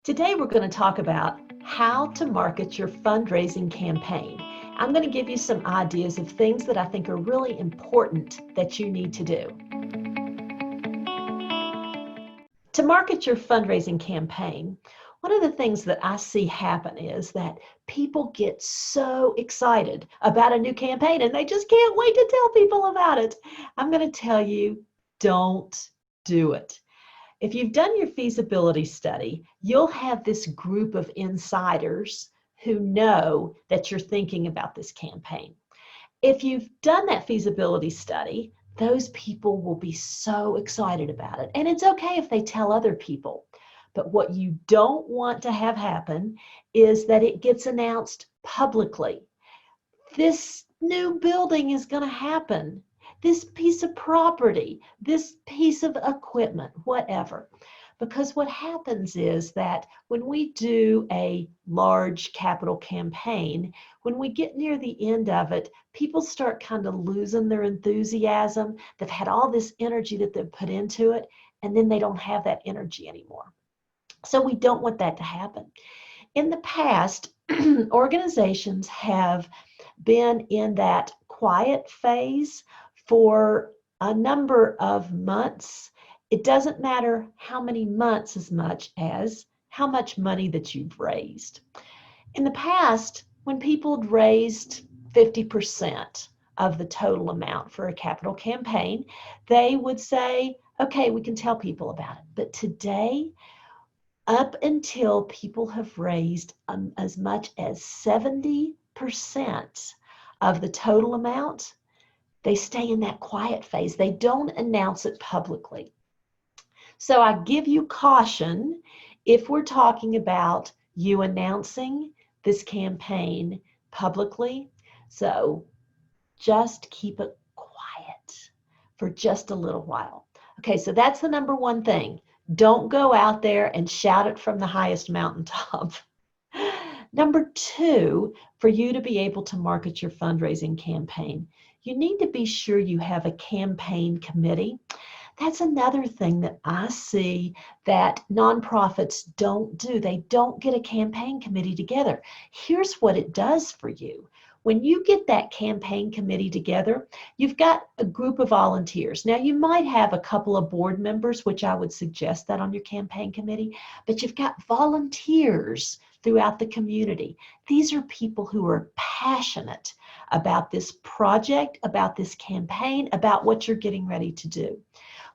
Today, we're going to talk about how to market your fundraising campaign. I'm going to give you some ideas of things that I think are really important that you need to do. To market your fundraising campaign, one of the things that I see happen is that people get so excited about a new campaign and they just can't wait to tell people about it. I'm going to tell you, don't do it. If you've done your feasibility study, you'll have this group of insiders who know that you're thinking about this campaign. If you've done that feasibility study, those people will be so excited about it. And it's okay if they tell other people. But what you don't want to have happen is that it gets announced publicly. This new building is going to happen. This piece of property, this piece of equipment, whatever. Because what happens is that when we do a large capital campaign, when we get near the end of it, people start kind of losing their enthusiasm. They've had all this energy that they've put into it, and then they don't have that energy anymore. So we don't want that to happen. In the past, organizations have been in that quiet phase for a number of months. It doesn't matter how many months as much as how much money that you've raised. In the past, when people had raised 50% of the total amount for a capital campaign, they would say, okay, we can tell people about it. But today, up until people have raised as much as 70% of the total amount, they stay in that quiet phase. They don't announce it publicly. So I give you caution if we're talking about you announcing this campaign publicly. So just keep it quiet for just a little while. Okay, so that's the number one thing. Don't go out there and shout it from the highest mountaintop. Number two, for you to be able to market your fundraising campaign, you need to be sure you have a campaign committee. That's another thing that I see that nonprofits don't do. They don't get a campaign committee together. Here's what it does for you. When you get that campaign committee together, you've got a group of volunteers. Now, you might have a couple of board members, which I would suggest that on your campaign committee, but you've got volunteers throughout the community. These are people who are passionate about this project, about this campaign, about what you're getting ready to do.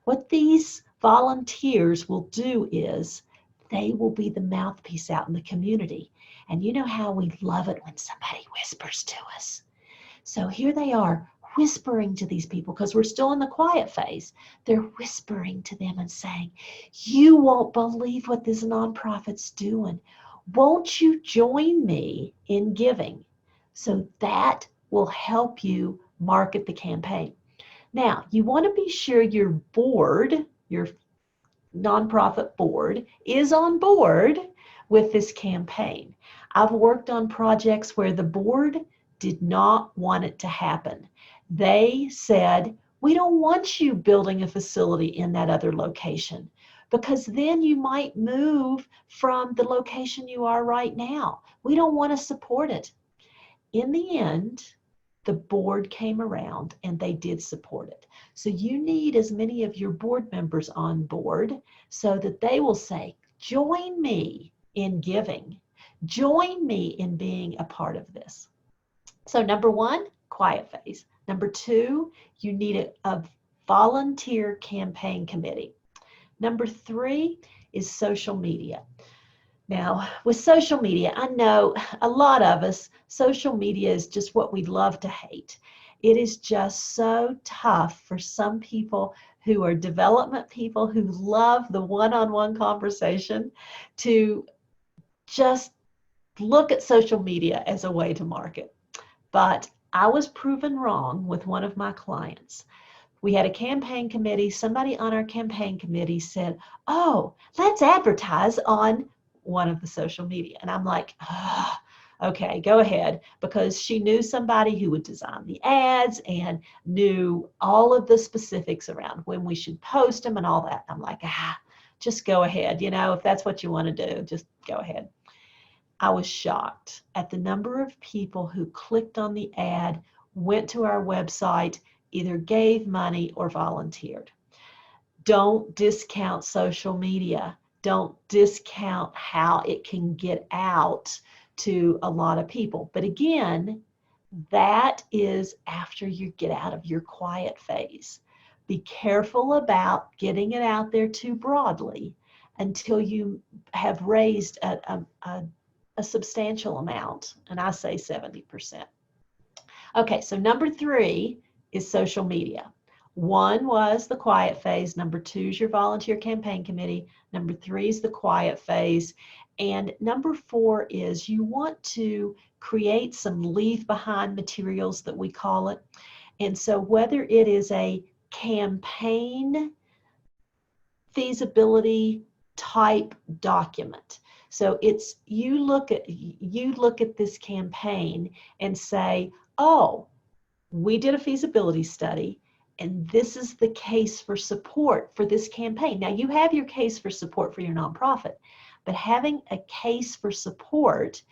What these volunteers will do is they will be the mouthpiece out in the community. And you know how we love it when somebody whispers to us. So here they are whispering to these people because we're still in the quiet phase. They're whispering to them and saying, you won't believe what this nonprofit's doing. Won't you join me in giving? So that will help you market the campaign. Now, you want to be sure your board, your nonprofit board, is on board with this campaign. I've worked on projects where the board did not want it to happen. They said, we don't want you building a facility in that other location because then you might move from the location you are right now. We don't want to support it. In the end, the board came around and they did support it. So you need as many of your board members on board so that they will say, join me in giving. Join me in being a part of this. So number one, quiet phase. Number two, you need a volunteer campaign committee. Number three is social media. Now, with social media, I know a lot of us, social media is just what we love to hate. It is just so tough for some people who are development people who love the one-on-one conversation to just look at social media as a way to market. But I was proven wrong with one of my clients. We had a campaign committee. Somebody on our campaign committee said, oh, let's advertise on one of the social media. And I'm like, oh, okay, go ahead, because she knew somebody who would design the ads and knew all of the specifics around when we should post them and all that. I'm like, just go ahead. You know, if that's what you want to do, just go ahead. I was shocked at the number of people who clicked on the ad, went to our website, either gave money or volunteered. Don't discount social media. Don't discount how it can get out to a lot of people. But again, that is after you get out of your quiet phase. Be careful about getting it out there too broadly until you have raised a substantial amount, and I say 70%. Okay, so number 3 is social media. 1 was the quiet phase. Number 2 is your volunteer campaign committee. Number 3 is the quiet phase. And number 4 is you want to create some leave behind materials that we call it. And so whether it is a campaign feasibility type document. So it's you look at this campaign and say, oh, we did a feasibility study and this is the case for support for this campaign. Now you have your case for support for your nonprofit, but having a case for support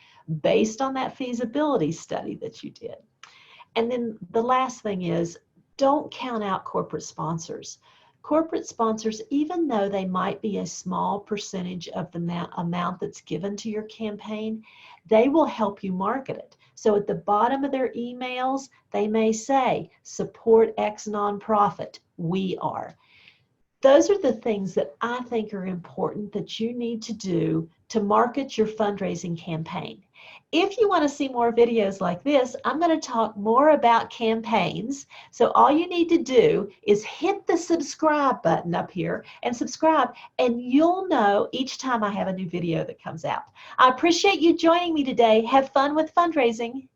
based on that feasibility study that you did. And then the last thing is, don't count out corporate sponsors. Corporate sponsors, even though they might be a small percentage of the amount that's given to your campaign, they will help you market it. So at the bottom of their emails, they may say, support X nonprofit, we are. Those are the things that I think are important that you need to do to market your fundraising campaign. If you want to see more videos like this, I'm going to talk more about campaigns. So all you need to do is hit the subscribe button up here and subscribe, and you'll know each time I have a new video that comes out. I appreciate you joining me today. Have fun with fundraising.